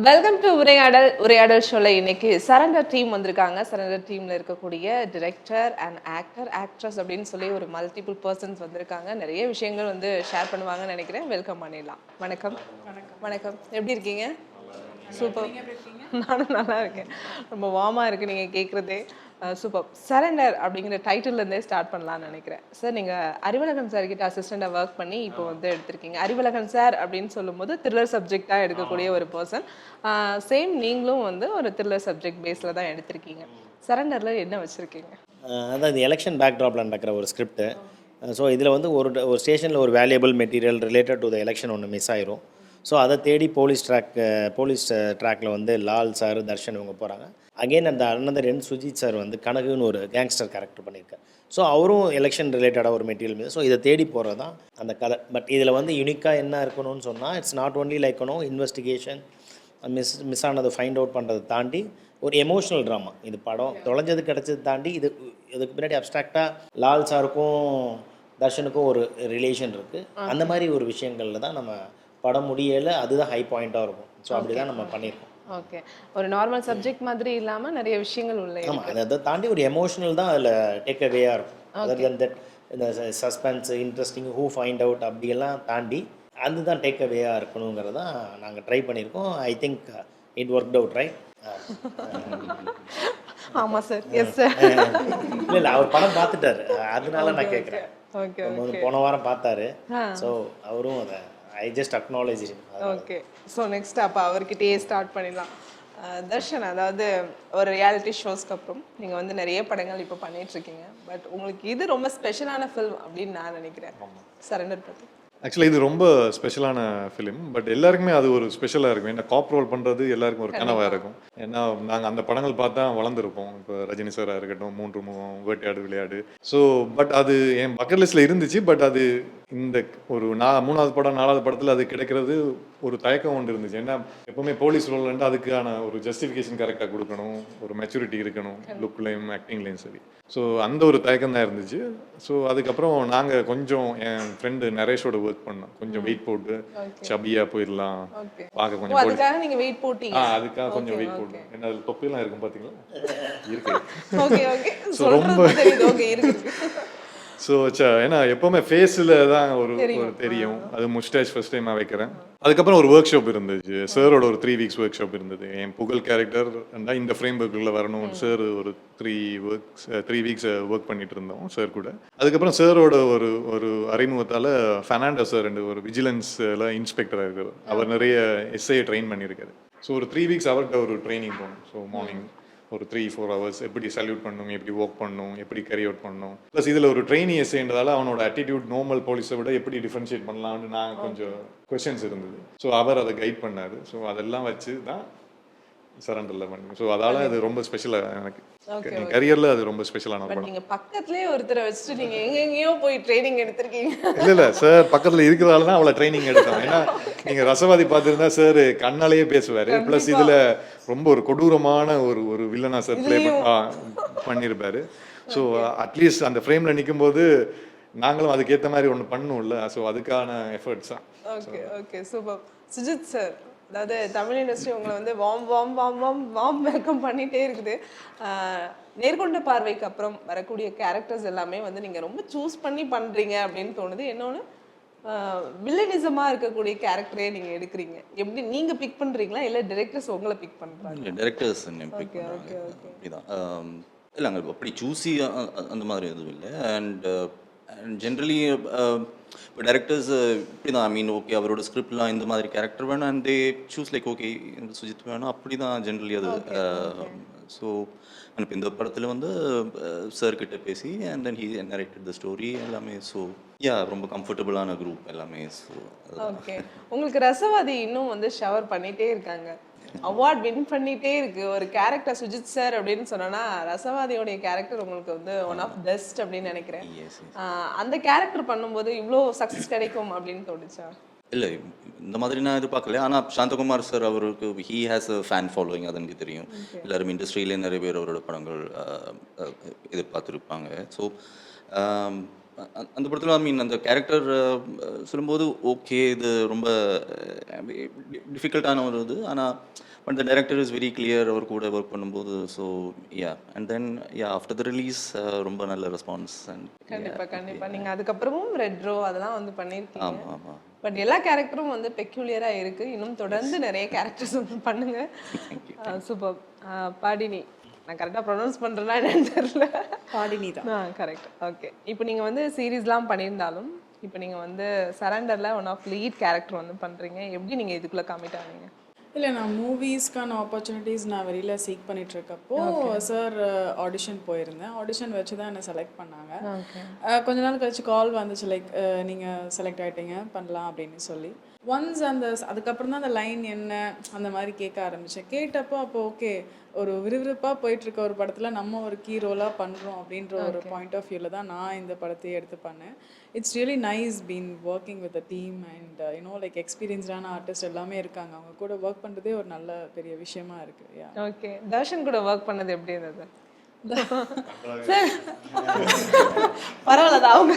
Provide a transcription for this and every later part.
Welcome to உரையாடல் உரையாடல் ஷோல இன்னைக்கு சரண்டர் டீம் வந்திருக்காங்க. சரண்டர் டீம்ல இருக்கக்கூடிய டிரெக்டர் அண்ட் ஆக்ட்ரஸ் அப்படின்னு சொல்லி ஒரு மல்டிபிள் பர்சன்ஸ் வந்திருக்காங்க. நிறைய விஷயங்கள் வந்து ஷேர் பண்ணுவாங்கன்னு நினைக்கிறேன். வெல்கம் பண்ணிடலாம். வணக்கம். வணக்கம். எப்படி இருக்கீங்க? சூப்பர். நானும் நல்லா இருக்கேன். ரொம்ப வார்மாக இருக்குது நீங்கள் கேட்குறதே. சூப்பர். சரண்டர் அப்படிங்கிற டைட்டில்லேருந்தே ஸ்டார்ட் பண்ணலான்னு நினைக்கிறேன். சார் நீங்கள் அறிவழகன் சார் கிட்ட அசிஸ்டண்டாக ஒர்க் பண்ணி இப்போ வந்து எடுத்திருக்கீங்க. அறிவழகன் சார் அப்படின்னு சொல்லும்போது த்ரில்லர் சப்ஜெக்டாக எடுக்கக்கூடிய ஒரு பர்சன். சேம் நீங்களும் வந்து ஒரு த்ரில்லர் சப்ஜெக்ட் பேஸில் தான் எடுத்திருக்கீங்க. சரண்டரில் என்ன வச்சுருக்கீங்க? அதான் இந்த எலெக்ஷன் பேக்ட்ராப்பில் நடக்கிற ஒரு ஸ்கிரிப்ட்டு. ஸோ இதில் வந்து ஒரு ஸ்டேஷனில் ஒரு valuable material related to the election ஒன்று மிஸ் ஆயிரும். ஸோ அதை தேடி போலீஸ் ட்ராக்கில் வந்து லால் சார், தர்ஷன் இவங்க போகிறாங்க. அகெயின் அந்த அனதர் என் சுஜித் சார் வந்து கனகுன்னு ஒரு கேங்ஸ்டர் கேரக்டர் பண்ணியிருக்கார். ஸோ அவரும் எலெக்ஷன் ரிலேட்டடாக ஒரு மெட்டீரியல் மீது. ஸோ இதை தேடி போகிறது தான் அந்த கதை. பட் இதில் வந்து யூனிக்காக என்ன இருக்கணும்னு சொன்னால், it's not only like investigation miss ஆனதை ஃபைண்ட் அவுட் பண்ணுறதை தாண்டி ஒரு எமோஷ்னல் ட்ராமா. இது படம் தொலைஞ்சது கிடச்சது தாண்டி இதுக்கு பின்னாடி அப்ட்ராக்டாக லால் சாருக்கும் தர்ஷனுக்கும் ஒரு ரிலேஷன் இருக்குது. அந்த மாதிரி ஒரு விஷயங்களில் தான் நம்ம படம் முடியலை. அதுதான் ஹை பாயிண்ட்டாக இருக்கும். ஸோ அப்படி தான் நம்ம பண்ணியிருக்கோம். ஓகே. ஒரு நார்மல் சப்ஜெக்ட் மாதிரி இல்லாமல் நிறைய விஷயங்கள் உள்ள. ஆமாம், அதை தாண்டி ஒரு எமோஷனல் தான் அதில் டேக் அவேயாக இருக்கும். அதர் தென் தட் இந்த suspense, interesting, who find out அப்படியெல்லாம் தாண்டி அதுதான் டேக் அவேயாக இருக்கணுங்கிறது தான் நாங்கள் ட்ரை பண்ணியிருக்கோம். I think it work out right. ஆமாம் சார். Yes sir. இல்லை அவர் படம் பார்த்துட்டாரு, அதனால நான் கேட்குறேன். ஓகே. போன வாரம் பார்த்தாரு. ஸோ அவரும் அதை I just acknowledge. Okay. So next அப்போ அவர்கிட்டயே ஸ்டார்ட் பண்ணிடலாம். தர்ஷன், அதாவது ஒரு ரியாலிட்டி ஷோஸ்க்கு அப்புறம் நீங்கள் வந்து நிறைய படங்கள் இப்போ பண்ணிகிட்ருக்கீங்க. பட் உங்களுக்கு இது ரொம்ப ஸ்பெஷலான ஃபில்ம் அப்படின்னு நான் நினைக்கிறேன். சரண்டர் பற்றி ஆக்சுவலாக இது ரொம்ப ஸ்பெஷலான ஃபிலிம். பட் எல்லாருக்குமே அது ஒரு ஸ்பெஷலாக இருக்கும். ஏன்னா காப் ரோல் பண்ணுறது எல்லாருக்கும் ஒரு கனவாக இருக்கும். ஏன்னா நாங்கள் அந்த படங்கள் பார்த்தா வளர்ந்துருப்போம். இப்போ ரஜினி சாராக இருக்கட்டும், 3 முகம், வேட்டையாடு விளையாடு. ஸோ பட் அது என் பக்கெட் லிஸ்ட்டில் இருந்துச்சு. பட் அது இந்த ஒரு 3வது படம் 4வது படத்தில் அது கிடைக்கிறது ஒரு தயக்கம் ஒன்று இருந்துச்சு. ஏன்னா எப்போவுமே போலீஸ் ரோல்லேருந்து அதுக்கான ஒரு ஜஸ்டிஃபிகேஷன் கரெக்டாக கொடுக்கணும், ஒரு மெச்சூரிட்டி இருக்கணும், லுக்லேயும் ஆக்டிங்லேயும் சரி. ஸோ அந்த ஒரு தயக்கம் தான் இருந்துச்சு. ஸோ அதுக்கப்புறம் நாங்கள் கொஞ்சம் என் ஃப்ரெண்டு நரேஷோட ஒர்க் பண்ணோம். கொஞ்சம் வெயிட் போட்டு சபியாக போயிடலாம், பார்க்க கொஞ்சம் அதுக்காக நீங்கள் வெயிட் போட்டீங்க? அதுக்காக கொஞ்சம் வெயிட் போட்டோம். ஏன்னா அது தொப்பிலாம் இருக்கும் பார்த்தீங்களா, இருக்கு. Okay okay. ஸோ ரொம்ப ஸோ ஏன்னா எப்போவுமே ஃபேஸில் தான் ஒரு தெரியும். அது முஸ்டாச் ஃபர்ஸ்ட் டைமாக வைக்கிறேன். அதுக்கப்புறம் ஒரு ஒர்க் ஷாப் இருந்துச்சு. சாரோட ஒரு 3 வீக்ஸ் ஒர்க் ஷாப் இருந்தது. என் புகழ் கேரக்டர் இந்த ஃப்ரேம் ஒர்க்குள்ளே வரணும். சார் ஒரு 3 வீக்ஸ் ஒர்க் பண்ணிட்டு இருந்தோம் சார் கூட. அதுக்கப்புறம் சாரோட ஒரு அறிமுகத்தால் ஃபெர்னாண்டோ சார் ஒரு விஜிலன்ஸில் இன்ஸ்பெக்டராக இருக்கார். அவர் நிறைய எஸ்ஐயை ட்ரெயின் பண்ணியிருக்காரு. ஸோ ஒரு 3 வீக்ஸ் அவர்கிட்ட ஒரு ட்ரைனிங் போகணும். ஸோ மார்னிங் ஒரு 3-4 ஹவர்ஸ் எப்படி சல்யூட் பண்ணணும், எப்படி ஒர்க் பண்ணணும், எப்படி கேரி அவுட் பண்ணணும். ப்ளஸ் இதில் ஒரு ட்ரெயினி எஸ்ஐன்றதால அவனோட ஆட்டிடியூட் நார்மல் போலீஸை விட எப்படி டிஃபரன்ஷியேட் பண்ணலாம்னு நான் கொஞ்சம் கொஸ்டின்ஸ் இருந்தது. ஸோ அவர் அதை கைட் பண்ணார். ஸோ அதெல்லாம் வச்சு தான் சரண்டரில் பண்ணி. ஸோ அதால் அது ரொம்ப ஸ்பெஷலாக எனக்கு என் கரியரில் அது ரொம்ப ஸ்பெஷலான படம். நீங்கள் பக்கத்துலேயே ஒருத்தரை வச்சுட்டு நீங்கள் எங்கெங்கேயோ போய் ட்ரைனிங் எடுத்திருக்கீங்க. இல்லை சார் பக்கத்தில் இருக்கிறதால தான் அவளை ட்ரைனிங் எடுத்தோம். ஏன்னா நீங்கள் ரசவாதி பார்த்துருந்தா சார் கண்ணாலேயே பேசுவார். ப்ளஸ் இதில் ரொம்ப ஒரு கொடூரமான ஒரு வில்லனா சார் ப்ளே பண்ணியிருப்பாரு. ஸோ அட்லீஸ்ட் அந்த ஃப்ரேமில் நிற்கும்போது நாங்களும் அதுக்கேற்ற மாதிரி ஒன்று பண்ணணும்ல. ஸோ அதுக்கான எஃபர்ட்ஸ் தான். Okay okay super. Sujith sir, அதாவது தமிழ் இண்டஸ்ட்ரி உங்களை வந்து வாம் வெல்கம் பண்ணிகிட்டே இருக்குது. நேர்கொண்ட பார்வைக்கு அப்புறம் வரக்கூடிய கேரக்டர்ஸ் எல்லாமே வந்து நீங்கள் ரொம்ப சூஸ் பண்ணி பண்ணுறீங்க அப்படின்னு தோணுது. இன்னொன்று வில்லனிசமாக இருக்கக்கூடிய கேரக்டரே நீங்கள் எடுக்கிறீங்க. எப்படி நீங்கள் பிக் பண்ணுறீங்களா இல்லை டைரக்டர்ஸ் உங்களை பிக் பண்ணுறாங்க? டைரக்டர்ஸ் பிக் பண்ணுறாங்க. அப்படிதான். இல்லைங்க அப்படி சூஸி அந்த மாதிரி எதுவும் இல்லை. அண்ட் ஜென்ரலி இப்போ டேரக்டர்ஸ் இப்படி தான். ஐ மீன் ஓகே அவரோட ஸ்கிரிப்ட்லாம் இந்த மாதிரி கேரக்டர் வேணும் and they choose like okay Sujith வேணும், அப்படி தான் ஜென்ரலி அது. ஸோ இப்போ இந்த படத்தில் வந்து சார்கிட்ட பேசி and then he narrated the story எல்லாமே. ஸோ ரொம்ப கம்ஃபர்டபுளான குரூப் எல்லாமே. So okay. உங்களுக்கு ரசவாதி இன்னும் வந்து ஷவர் பண்ணிகிட்டே இருக்காங்க, அவார்ட் வின் பண்ணிகிட்டே இருக்கு. ஒரு கேரக்டர் சுஜித் சார் அப்படின்னு சொன்னோன்னா ரசவாதியோடைய கேரக்டர் உங்களுக்கு வந்து ஒன் ஆஃப் பெஸ்ட் அப்படின்னு நினைக்கிறேன். அந்த கேரக்டர் பண்ணும்போது இவ்வளோ சக்ஸஸ் கிடைக்கும் அப்படின்னு தோணுச்சா? இல்லை இந்த மாதிரி நான் எதிர்பார்க்கல. ஆனால் சாந்தகுமார் சார் அவருக்கு he has a fan following, அது எனக்கு தெரியும். எல்லாரும் இண்டஸ்ட்ரியிலே நிறைய பேர் அவரோட படங்கள் எதிர்பார்த்துருப்பாங்க. ஸோ அந்த படத்தில் ஐ மீன் அந்த கேரக்டர் சொல்லும்போது ஓகே இது ரொம்ப டிஃபிகல்ட்டான ஒரு இது. ஆனால் but the director is very clear அவர் கூட ஒர்க் பண்ணும்போது. So yeah and then yeah after the release ரொம்ப நல்ல ரெஸ்பான்ஸ். அண்ட் கண்டிப்பா நீங்க அதுக்கப்புறமும் ரெட் ரோ அதெல்லாம் வந்து பண்ணியிருக்கீங்க. ஆமாம் ஆமாம். பட் எல்லா கேரக்டரும் வந்து பெக்யூலியரா இருக்கு. இன்னும் தொடர்ந்து நிறைய கேரக்டர்ஸ் வந்து பண்ணுங்க. சூப்பர். பாடினி, நான் கரெக்டாக ப்ரொனவுன்ஸ் பண்ணுறேன்னா என்னன்னு தெரியல. பாடினி தான். கரெக்ட். ஓகே. இப்போ நீங்கள் வந்து சீரீஸ்லாம் பண்ணியிருந்தாலும் இப்போ நீங்கள் வந்து சரண்டரில் ஒன் ஆஃப் லீட் கேரக்டர் வந்து பண்ணுறீங்க. எப்படி நீங்கள் இதுக்குள்ளே கமிட் ஆனீங்க? இல்லை, நான் மூவிஸ்க்கான ஆப்பர்ச்சுனிட்டிஸ் நான் வெளியில் சீக் பண்ணிகிட்ருக்கப்போ சார் ஆடிஷன் போயிருந்தேன். ஆடிஷன் வச்சு தான் என்னை செலக்ட் பண்ணாங்க. கொஞ்ச நாள் கழிச்சு கால் வந்துச்சு, லைக் நீங்கள் செலக்ட் ஆகிட்டீங்க பண்ணலாம் அப்படின்னு சொல்லி. ஒன்ஸ் அதுக்கப்புறம் தான் அந்த லைன் என்ன அந்த மாதிரி கேட்க ஆரம்பித்தேன். கேட்டப்போ அப்போ ஓகே, ஒரு விறுவிறுப்பாக போயிட்டுருக்க ஒரு படத்தில் நம்ம ஒரு கீ ரோலாக பண்ணுறோம் அப்படின்ற ஒரு பாயிண்ட் ஆஃப் வியூவில் தான் நான் இந்த படத்தையே எடுத்து பண்ணேன். It's really nice been working with a team and you know like எக்ஸ்பீரியன்ஸ்டான ஆர்டிஸ்ட் எல்லாமே இருக்காங்க. அவங்க கூட ஒர்க் பண்ணுறதே ஒரு நல்ல பெரிய விஷயமா இருக்குது. ஓகே. தர்ஷன் கூட ஒர்க் பண்ணது எப்படி இருந்தது? பரவாயில்ல, அவங்க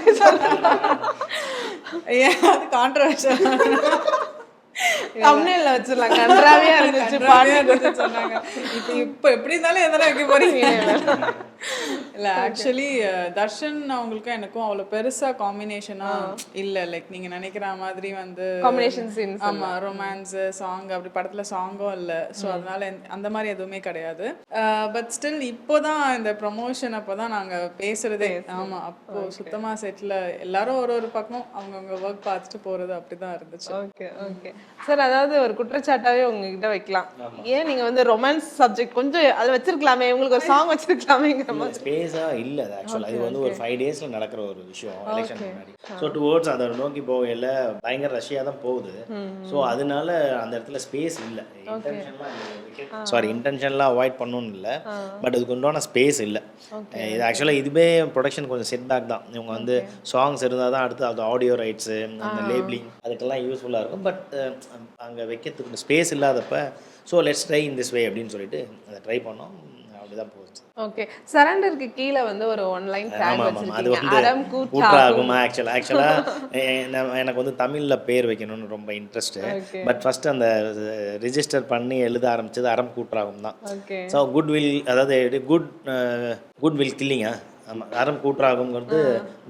அது கான்ட்ரவர்ஷியல் தம்ப்நெயில்ல வச்சிரலாம். கன்றாவியா இருந்துச்சு சொன்னாங்க. இப்போ எப்படி இருந்தாலும் எதனா வைக்க போறீங்க? இல்லை, ஆக்சுவலி தர்ஷன் அவங்களுக்கும் எனக்கும் அவ்வளோ பெருசாக காம்பினேஷனாக இல்லை. லைக் நீங்கள் நினைக்கிற மாதிரி வந்து காம்பினேஷன் சீன்ஸ். ஆமாம், ரொமான்ஸு சாங் அப்படி படத்தில் சாங்கும் இல்லை. ஸோ அதனால அந்த மாதிரி எதுவுமே கிடையாது. பட் ஸ்டில் இப்போ தான் இந்த ப்ரொமோஷன் அப்போ தான் நாங்கள் பேசுகிறதே. ஆமாம், அப்போது சுத்தமாக செட்டில் எல்லாரும் ஒரு பக்கம் அவங்கவுங்க ஒர்க் பார்த்துட்டு போகிறது அப்படி தான் இருந்துச்சு. Okay okay sir. அதாவது ஒரு குற்றச்சாட்டாவே உங்ககிட்ட வைக்கலாம். ஏன் நீங்கள் வந்து ரொமான்ஸ் சப்ஜெக்ட் கொஞ்சம் அதில் வச்சிருக்கலாமே, உங்களுக்கு ஒரு சாங் வச்சிருக்கலாமேங்கிற மாதிரி. ஸ்பேஸாக இல்லை அது ஆக்சுவலாக. இது வந்து ஒரு 5 days நடக்கிற ஒரு விஷயம் எலெக்ஷன் முன்னாடி. ஸோ டுவோர்ட்ஸ் அதை நோக்கி போகையில் பயங்கர ரஷ்யாக தான் போகுது. ஸோ அதனால அந்த இடத்துல ஸ்பேஸ் இல்லை. இன்டென்ஷன்லாம் அவாய்ட் பண்ணணும்னு இல்லை, பட் அதுக்கு உண்டான ஸ்பேஸ் இல்லை. இது ஆக்சுவலாக இதுவே ப்ரொடக்ஷன் கொஞ்சம் செட்பேக் தான். இவங்க வந்து சாங்ஸ் இருந்தால் தான் அடுத்து அது ஆடியோ ரைட்ஸு அந்த லேபிளிங் அதுக்கெல்லாம் யூஸ்ஃபுல்லாக இருக்கும். பட் அங்கே வைக்கிறதுக்கு ஸ்பேஸ் இல்லாதப்ப so let's try in this way அப்படின்னு சொல்லிட்டு அதை ட்ரை பண்ணோம். அப்படிதான் போச்சு. ஓகே. சரண்டருக்கு கீழே வந்து ஒரு ஒன்லைன் டேக் வச்சிருக்கீங்க. அது வந்து அறம் கூற்றாகும். ஆக்சுவலாக எனக்கு வந்து தமிழில் பேர் வைக்கணும்னு ரொம்ப இன்ட்ரெஸ்ட்டு. பட் ஃபர்ஸ்ட் அந்த ரிஜிஸ்டர் பண்ணி எழுத ஆரம்பிச்சது அறம் கூற்றாகும் தான். ஸோ குட் வில், அதாவது குட் வில் கில்லிங்கா. ஆமாம், அறம் கூற்றாகுங்கிறது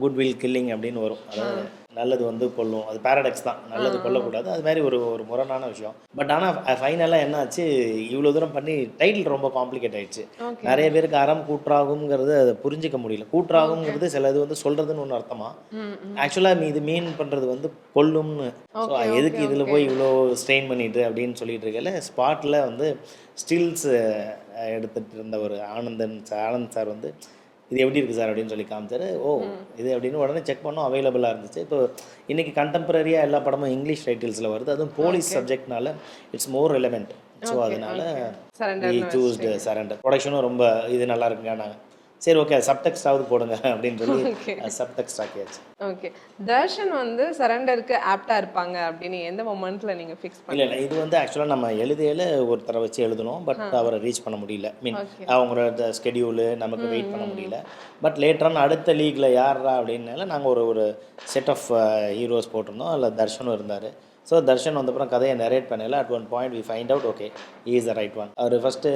குட் வில் கில்லிங் அப்படின்னு வரும். அதாவது நல்லது வந்து கொல்லும். அது பேரடாக்ஸ் தான், நல்லது கொல்லக்கூடாது. அது மாதிரி ஒரு முரணான விஷயம். பட் ஆனால் ஃபைனலாக என்ன ஆச்சு, இவ்வளோ தூரம் பண்ணி டைட்டில் ரொம்ப காம்ப்ளிகேட் ஆயிடுச்சு. நிறைய பேருக்கு அறம் கூற்றாகுங்கிறது அதை புரிஞ்சிக்க முடியல. கூற்றாகுங்கிறது சில இது வந்து சொல்கிறதுன்னு ஒன்று அர்த்தமா. ஆக்சுவலாக இது மீன் பண்ணுறது வந்து கொல்லும்னு. ஸோ எதுக்கு இதில் போய் இவ்வளோ ஸ்ட்ரெயின் பண்ணிட்டு அப்படின்னு சொல்லிட்டு இருக்கல. ஸ்பாட்டில் வந்து ஸ்டில்ஸ் எடுத்துகிட்டு இருந்த ஒரு ஆனந்த் சார் வந்து இது எப்படி இருக்குது சார் அப்படின்னு சொல்லி காமிச்சார். இது அப்படின்னு உடனே செக் பண்ணோம், அவைலபிளாக இருந்துச்சு. இப்போ இன்றைக்கி கண்டெம்பரரியாக எல்லா படமும் இங்கிலீஷ் டைட்டில்ஸில் வருது. அதுவும் போலீஸ் சப்ஜெக்ட்னால இட்ஸ் மோர் ரெலவெண்ட். ஸோ அதனால we choose சரண்டர். ப்ரொடக்ஷனும் ரொம்ப இது நல்லா இருக்குங்க. நாங்கள் சரி ஓகே சப்டெக்ஸ்டாவது போடுங்க அப்படின்னு சொல்லி சப்டெக்ஸ்ட் ஆக்கியாச்சு. ஓகே. தர்ஷன் வந்து சரண்டருக்கு ஆப்டா இருப்பாங்க அப்படின்னு எந்த மொமெண்ட்ல நீங்க ஃபிக்ஸ் பண்ணீங்க? இல்லை, இது வந்து ஆக்சுவலாக நம்ம எழுதியில ஒருத்தரை வச்சு எழுதணும். பட் அவரை ரீச் பண்ண முடியல. அவங்களோட ஸ்கெடியூலு நமக்கு வெயிட் பண்ண முடியல. பட் லேட்டரான அடுத்த லீக்ல யாரா அப்படின்னால நாங்கள் ஒரு செட் ஆஃப் ஹீரோஸ் போட்டிருந்தோம். அதில் தர்ஷனும் இருந்தார். ஸோ தர்ஷன் வந்தப்புறம் கதையை நரேட் பண்ணல. At one point we find out okay he is the right one. அவர் ஃபஸ்ட்டு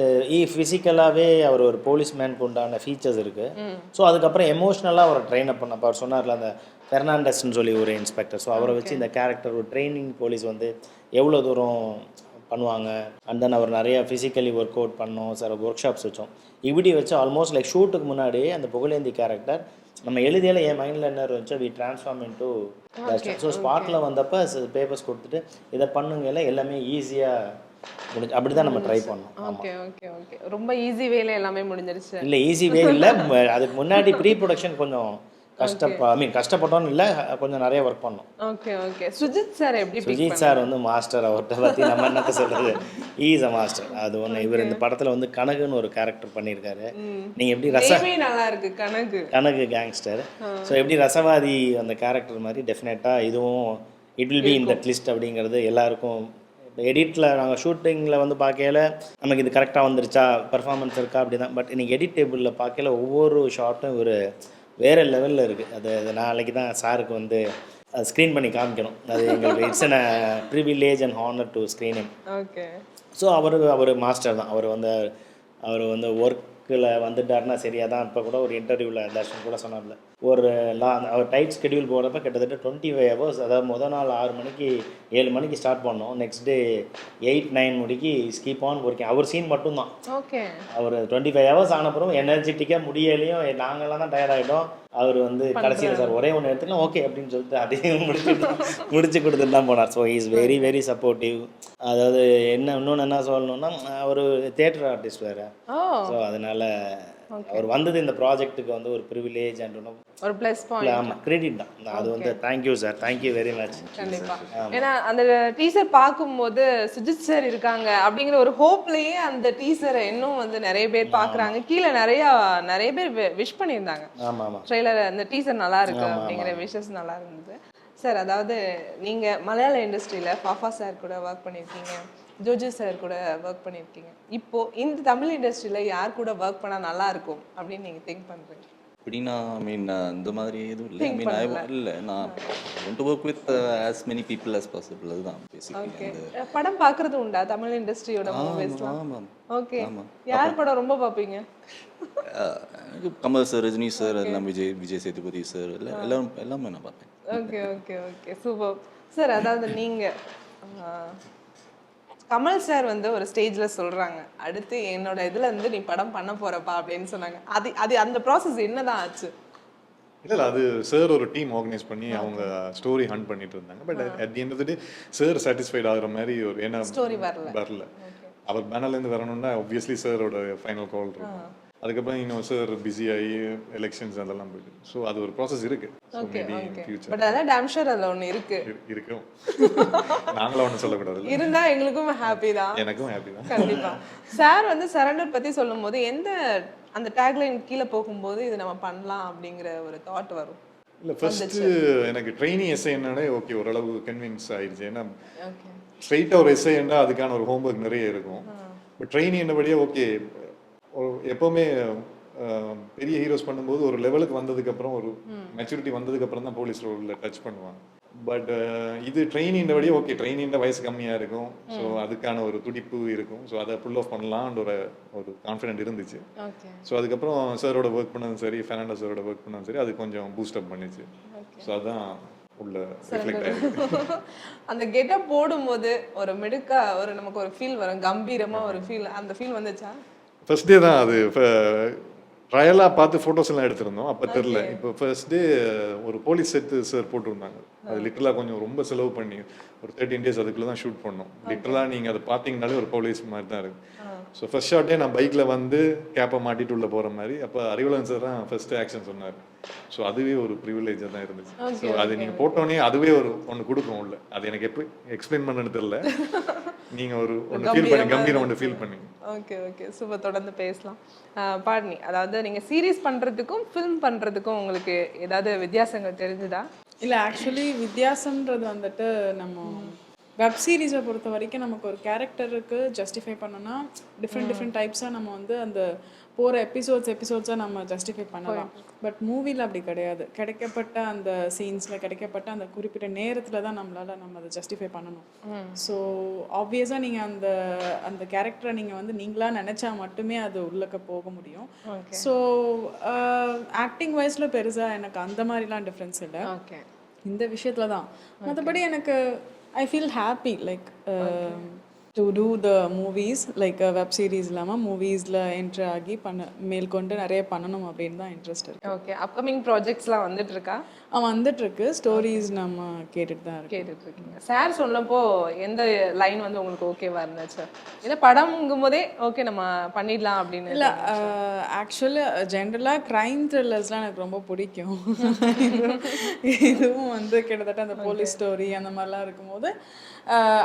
ஃபிசிக்கலாகவே அவர் ஒரு போலீஸ்மேனுக்கு உண்டான ஃபீச்சர்ஸ் இருக்குது. ஸோ அதுக்கப்புறம் எமோஷ்னலாக அவரை ட்ரெயின் அப் பண்ணப்போ அவர் சொன்னார்ல அந்த ஃபெர்னாண்டஸ்ன்னு சொல்லி ஒரு இன்ஸ்பெக்டர். ஸோ அவரை வச்சு இந்த கேரக்டர் ஒரு ட்ரைனிங் போலீஸ் வந்து எவ்வளோ தூரம் பண்ணுவாங்க. அண்ட் தென் அவர் நிறைய ஃபிசிக்கலி ஒர்க் அவுட் பண்ணோம். சார் ஒர்க் ஷாப்ஸ் வச்சோம். இப்படி வச்சு ஆல்மோஸ்ட் லைக் ஷூட்டுக்கு முன்னாடியே அந்த புகழேந்தி கேரக்டர் நம்ம எழுதியால என் மைண்டில் என்ன இருந்துச்சோ we transform into Darshan. So ஸ்பாட்டில் வந்தப்போ பேப்பர்ஸ் கொடுத்துட்டு இதை பண்ணுங்கல எல்லாமே ஈஸியாக முடிஞ்சு அப்படி தான் நம்ம ட்ரை பண்ணோம். Okay okay okay. ரொம்ப ஈஸி வேல எல்லாமே முடிஞ்சிருச்சு. இல்லை ஈஸி வே இல்லை, அதுக்கு முன்னாடி ப்ரீ ப்ரொடக்ஷன் கொஞ்சம் கஷ்டப்பட்டோன்னு இல்லை, கொஞ்சம் நிறைய ஒர்க் பண்ணோம். Okay okay. சுஜித் சார் எப்படி? சுஜித் சார் வந்து மாஸ்டர். அவர்கிட்ட பற்றி நம்ம என்னத்த சொல்கிறது, இஸ் அ மாஸ்டர். அது ஒன்று. இவர் இந்த படத்தில் வந்து கனகுன்னு ஒரு கேரக்டர் பண்ணியிருக்காரு. நீங்கள் எப்படி நல்லா இருக்கு கனகு கேங்ஸ்டர். ஸோ எப்படி ரசவாதி அந்த கேரக்டர் மாதிரி டெஃபினட்டாக இதுவும் it will be in that list அப்படிங்கிறது எல்லாருக்கும். எடிட்டில் நாங்கள் ஷூட்டிங்கில் வந்து பார்க்கல நமக்கு இது கரெக்டாக வந்துருச்சா, பர்ஃபார்மன்ஸ் இருக்கா அப்படி தான். பட் இன்றைக்கி எடிட் டேபிளில் பார்க்கல ஒவ்வொரு ஷார்ட்டும் ஒரு வேறு லெவலில் இருக்குது. அது நாளைக்கு தான் சாருக்கு வந்து ஸ்க்ரீன் பண்ணி காமிக்கணும். அது எங்களுக்கு it's an privilege and honour to screen him. Okay. So அவர் மாஸ்டர் தான். அவர் வந்து ஒர்க்கில் வந்துட்டாருன்னா சரியாக தான். இப்போ கூட ஒரு இன்டர்வியூவில் தர்ஷன் கூட சொன்னார்ல, ஒரு அவர் டைட் ஸ்கெடியூல் போகிறப்ப கிட்டத்தட்ட 25 ஹவர்ஸ், அதாவது முதல் நாள் 6 மணிக்கு 7 மணிக்கு ஸ்டார்ட் பண்ணோம், நெக்ஸ்ட் டே 8-9 மணிக்கு ஸ்கீப் ஆன் ஒர்க்கிங். அவர் சீன் மட்டும்தான். ஓகே. அவர் 25 ஹவர்ஸ் ஆனப்புறம் எனர்ஜெட்டிக்காக முடியலையும் நாங்கள்லாம் தான் டயர்ட் ஆகிட்டோம். அவர் வந்து கடைசியில் சார் ஒரே ஒன்று எடுத்துக்கலாம் ஓகே அப்படின்னு சொல்லிட்டு அதையும் முடிச்சு கொடுத்துட்டு தான் போனார். So is very very supportive. அதாவது இன்னொன்று என்ன சொல்லணும்னா, அவர் தியேட்டர் ஆர்டிஸ்ட் வேறு. ஸோ அதனால் அவர் வந்தது இந்த ப்ராஜெக்ட்டுக்கு வந்து ஒரு ப்ரிவிலேஜ் அண்ட் ஒரு ப்ளஸ் பாயிண்ட். ஆமாம், கிரெடிட் தான். அது வந்து thank you sir, thank you very much. கண்டிப்பாக. ஏன்னா அந்த டீசர் பார்க்கும்போது சுஜித் சார் இருக்காங்க அப்படிங்கிற ஒரு ஹோப்லேயே அந்த டீசரை இன்னும் வந்து நிறைய பேர் பார்க்குறாங்க. கீழே நிறைய பேர் விஷ் பண்ணியிருந்தாங்க. ஆமாம் ஆமாம், ட்ரெய்லர் அந்த டீசர் நல்லா இருக்கு அப்படிங்கிற விஷஸ் நல்லா இருந்தது சார். அதாவது நீங்கள் மலையாள இண்டஸ்ட்ரியில் ஃபாஃபா சார் கூட ஒர்க் பண்ணியிருக்கீங்க, ஜோஜி சார் கூட ஒர்க் பண்ணியிருக்கீங்க. இப்போ இந்த தமிழ் இண்டஸ்ட்ரியில் யார் கூட ஒர்க் பண்ணால் நல்லா இருக்கும் அப்படின்னு நீங்கள் திங்க் பண்ணுறீங்க? அப்படின்னா இந்த மாதிரி எதுவும் இல்லை. இல்லை, நான் want to work with as many people as possible. அதுதான் பேசிக்கலி. படம் பார்க்கறது உண்டா தமிழ் இண்டஸ்ட்ரியோட மூவிஸ்லாம்? ஆமாம். ஓகே. யார் படம் ரொம்ப பார்ப்பீங்க? கமல் சார், ரஜினி சார், எல்லாம் விஜய் சேதுபதி சார், எல்லாமே நான் பார்ப்பேன். Okay okay okay, super sir. அதாவது நீங்கள் கமல் சார் வந்து ஒரு ஸ்டேஜில் சொல்கிறாங்க, அடுத்து என்னோட இதில் இருந்து நீ படம் பண்ண போகிறப்பா அப்படின்னு சொன்னாங்க. அது அந்த ப்ராசஸ் என்னதான் ஆச்சு? இல்லை, அது சார் ஒரு டீம் ஆர்கனைஸ் பண்ணி அவங்க ஸ்டோரி ஹண்ட் பண்ணிட்டு இருந்தாங்க. But at the end of the day sir satisfied ஆகிற மாதிரி ஒரு ஏன்னா ஸ்டோரி வரல. அவர் பேனர்லேருந்து வரணும்னா ஆப்வியஸ்லி சாரோட ஃபைனல் கால் இருக்கும். அதுக்கப்புறம் இன்னும் சார் பிஸி ஆகி எலெக்ஷன்ஸ் அதெல்லாம் போயிட்டு. ஸோ அது ஒரு ப்ராசஸ் இருக்கு. பட் அதெல்லாம் டேம் ஷூர் அதில் ஒன்று இருக்கும். நாங்களும் ஒன்றும் சொல்லக்கூடாது. இருந்தா எங்களுக்கும் ஹாப்பி தான், எனக்கும் ஹாப்பி தான். கண்டிப்பா. சார் வந்து சரண்டர் பத்தி சொல்லும் போது எந்த அந்த டேக்லைன் கீழே போகும்போது இது நம்ம பண்ணலாம் அப்படிங்கிற ஒரு தாட் வரும்? இல்லை, ஃபர்ஸ்ட் எனக்கு ட்ரெயினிங் எஸ்ஐனாலே ஓகே ஓரளவு கன்வின்ஸ் ஆயிடுச்சு. ஏன்னா ஸ்ட்ரெயிட்டாக ஒரு எஸ்ஐன்னா அதுக்கான ஒரு ஹோம்ஒர்க் நிறைய இருக்கும். பட் ட்ரெயினிங் என்னபடியே ஓகே, எப்போவுமே பெரிய ஹீரோஸ் பண்ணும்போது ஒரு லெவலுக்கு வந்ததுக்கப்புறம், ஒரு மெச்சூரிட்டி வந்ததுக்கப்புறம் தான் போலீஸ் ரோலில் டச் பண்ணுவாங்க. பட் இது ட்ரெயினிங் வழியே ஓகே, ட்ரெயினிங் வயசு கம்மியாக இருக்கும். ஸோ அதுக்கான ஒரு துடிப்பு இருக்கும். ஸோ அதை ஃபுல் ஆஃப் பண்ணலான்ற ஒரு கான்ஃபிடென்ட் இருந்துச்சு. ஸோ அதுக்கப்புறம் சாரோட ஒர்க் பண்ணதும் சரி, ஃபெர்னாண்டோ சாரோட ஒர்க் பண்ணதும் சரி, அது கொஞ்சம் பூஸ்டப் பண்ணிச்சு. ஸோ அதான் உள்ள ரிஃப்ளெக்ட் ஆயிருக்கு. அந்த கெட்டப் போடும்போது ஒரு மிடுக்கா ஒரு நமக்கு ஒரு ஃபீல் வரும், கம்பீரமா ஒரு ஃபீல். அந்த ஃபீல் வந்துச்சா? ஃபர்ஸ்ட் டே தான் அது ட்ரையலாக பார்த்து ஃபோட்டோஸ் எல்லாம் எடுத்திருந்தோம். அப்போ தெரில. இப்போ ஃபர்ஸ்ட் டே ஒரு போலீஸ் செட்டு சார் போட்டுருந்தாங்க. அது லிட்டரலாக கொஞ்சம் ரொம்ப செலவு பண்ணி ஒரு 13 days அதுக்குள்ளே தான் ஷூட் பண்ணோம். லிட்டரலாக நீங்கள் அதை பார்த்தீங்கனாலே ஒரு போலீஸ் மாதிரி தான் இருக்குது. ஸோ ஃபர்ஸ்ட் ஷாட்டே நான் பைக்கில் வந்து கேப்பை மாட்டிட்டு உள்ளே போகிற மாதிரி. அப்போ அறிவலன் சார் தான் ஃபர்ஸ்ட் ஆக்ஷன் சொன்னார். ஸோ அதுவே ஒரு ப்ரிவிலேஜாக தான் இருந்துச்சு. ஸோ அது நீங்கள் போட்டோன்னே அதுவே ஒன்று கொடுக்கும் உள்ள. அது எனக்கு எப்படி எக்ஸ்பிளைன் பண்ணணும்னு தெரியல. நீங்கள் ஒன்று ஃபீல் பண்ணி, கம்பீரம் ஒன்று ஃபீல் பண்ணி. Okay okay, super. தொடர்ந்து பேசலாம். பாட்னி, அதாவது நீங்கள் சீரீஸ் பண்ணுறதுக்கும் ஃபிலிம் பண்ணுறதுக்கும் உங்களுக்கு ஏதாவது வித்தியாசங்கள் தெரிஞ்சுதா? இல்லை, ஆக்சுவலி வித்தியாசம்ன்றது வந்துட்டு நம்ம வெப் சீரிஸை பொறுத்த வரைக்கும் நமக்கு ஒரு கேரக்டருக்கு ஜஸ்டிஃபை பண்ணோன்னா டிஃப்ரெண்ட் டைப்ஸாக நம்ம வந்து அந்த போகிற எபிசோட்ஸாக நம்ம ஜஸ்டிஃபை பண்ணலாம். பட் மூவியில் அப்படி கிடையாது. கிடைக்கப்பட்ட அந்த சீன்ஸில் கிடைக்கப்பட்ட அந்த குறிப்பிட்ட நேரத்தில் தான் நம்ம அதை ஜஸ்டிஃபை பண்ணணும். ஸோ ஆப்வியஸாக நீங்கள் அந்த கேரக்டரை நீங்கள் வந்து நீங்களாக நினச்சா மட்டுமே அது உள்ளக்க போக முடியும். ஸோ ஆக்டிங் வைஸில் பெருசாக எனக்கு அந்த மாதிரிலாம் டிஃப்ரென்ஸ் இல்லை. இந்த விஷயத்தில் தான். மற்றபடி எனக்கு I feel happy like to do the movies like web series இல்லாமல் மூவிஸில் என்ட்ரு ஆகி மேல்கொண்டு நிறைய பண்ணணும் அப்படின்னு தான் இன்ட்ரெஸ்ட் இருக்குது. ஓகே, அப்கமிங் ப்ராஜெக்ட்ஸ்லாம் வந்துட்டு இருக்கா? வந்துட்டுருக்கு. ஸ்டோரிஸ் நம்ம கேட்டுட்ருக்கீங்க. சார் சொல்லப்போ எந்த லைன் வந்து உங்களுக்கு ஓகேவா இருந்துச்சு? ஏன்னா படம்ங்கும் போதே ஓகே நம்ம பண்ணிடலாம் அப்படின்னு. இல்லை, ஆக்சுவலாக ஜென்ரலாக க்ரைம் த்ரில்லர்ஸ்லாம் எனக்கு ரொம்ப பிடிக்கும். இதுவும் வந்து கிட்டத்தட்ட அந்த போலீஸ் ஸ்டோரி அந்த மாதிரிலாம் இருக்கும்போது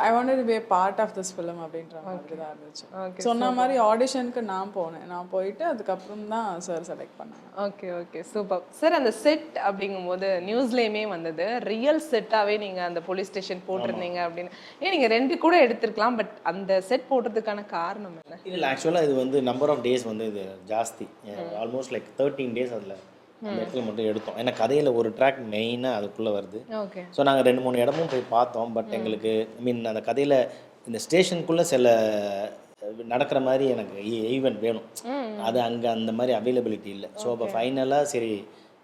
I wanted to be a part of this film அப்படின்ற மாதிரி தான் இருந்துச்சு. சொன்ன மாதிரி ஆடிஷனுக்கு நான் போனேன். நான் போயிட்டு அதுக்கப்புறம் தான் சார் செலக்ட் பண்ணாங்க. Okay okay, super sir. அந்த செட் அப்படிங்கும்போது நியூஸ்லேயுமே வந்தது, ரியல் செட்டாகவே நீங்கள் அந்த போலீஸ் ஸ்டேஷன் போட்டிருந்தீங்க அப்படின்னு. நீங்கள் 2 கூட எடுத்திருக்கலாம், பட் அந்த செட் போடுறதுக்கான காரணம் என்ன? இல்லை, ஆக்சுவலாக இது வந்து நம்பர் ஆஃப் டேஸ் வந்து இது ஜாஸ்தி. ஆல்மோஸ்ட் லைக் 13 days அதில் அந்த இடத்துல மட்டும் எடுத்தோம். ஏன்னா கதையில் ஒரு ட்ராக் மெயினாக அதுக்குள்ளே வருது. ஓகே. ஸோ நாங்கள் 2-3 இடமும் போய் பார்த்தோம். பட் எங்களுக்கு அந்த கதையில் இந்த ஸ்டேஷனுக்குள்ளே சில நடக்கிற மாதிரி எனக்கு ஈவெண்ட் வேணும். அது அங்கே அந்த மாதிரி அவைலபிலிட்டி இல்லை. ஸோ அப்போ ஃபைனலாக சரி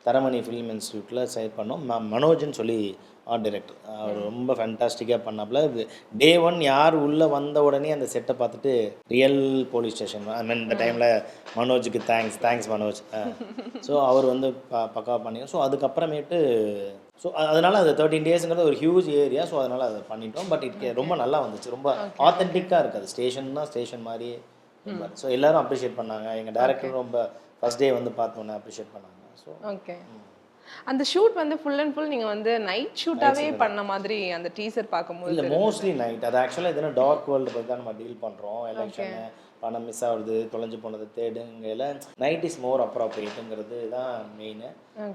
தரமணி ஃபிலிம் இன்ஸ்டியூட்டில் செலக்ட் பண்ணோம். மனோஜ்னு சொல்லி ஆர்ட் டைரக்டர், அவர் ரொம்ப ஃபேண்டாஸ்டிக்காக பண்ணாப்புல. டே 1 யார் உள்ளே வந்த உடனே அந்த செட்டை பார்த்துட்டு ரியல் போலீஸ் ஸ்டேஷன், ஐ மீன் இந்த டைமில் மனோஜுக்கு தேங்க்ஸ் மனோஜ். ஸோ அவர் வந்து பக்காவாக பண்ணி, ஸோ அதுக்கப்புறமேட்டு ஸோ அதனால் அது 13 டேஸுங்கிறது ஒரு ஹியூஜ் ஏரியா. ஸோ அதனால் அதை பண்ணிட்டோம். பட் ரொம்ப நல்லா வந்துச்சு. ரொம்ப ஆத்தென்டிக்காக இருக்குது. ஸ்டேஷன்னா ஸ்டேஷன் மாதிரியே. ஸோ எல்லோரும் அப்ரிஷியேட் பண்ணாங்க. எங்கள் டேரக்டர் ரொம்ப ஃபஸ்ட் டே வந்து பார்த்தோன்னே அப்ரிஷியேட் பண்ணாங்க. So okay. அந்த ஷூட் வந்து ஃபுல் அண்ட் ஃபுல் நீங்கள் வந்து நைட் ஷூட்டாகவே பண்ண மாதிரி அந்த டீசர் பார்க்கும்போது இல்லை, மோஸ்ட்லி நைட். அது ஆக்சுவலாக எதுனா டார்க் வேர்ல்டு பற்றி தான் நம்ம டீல் பண்ணுறோம். எலெக்ஷனு, பணம் மிஸ் ஆகுது, தொலைஞ்சு போனது தேடுங்கையில் நைட் இஸ் மோர் அப்ராப்ரியேட்டுங்கிறது தான் மெயின்.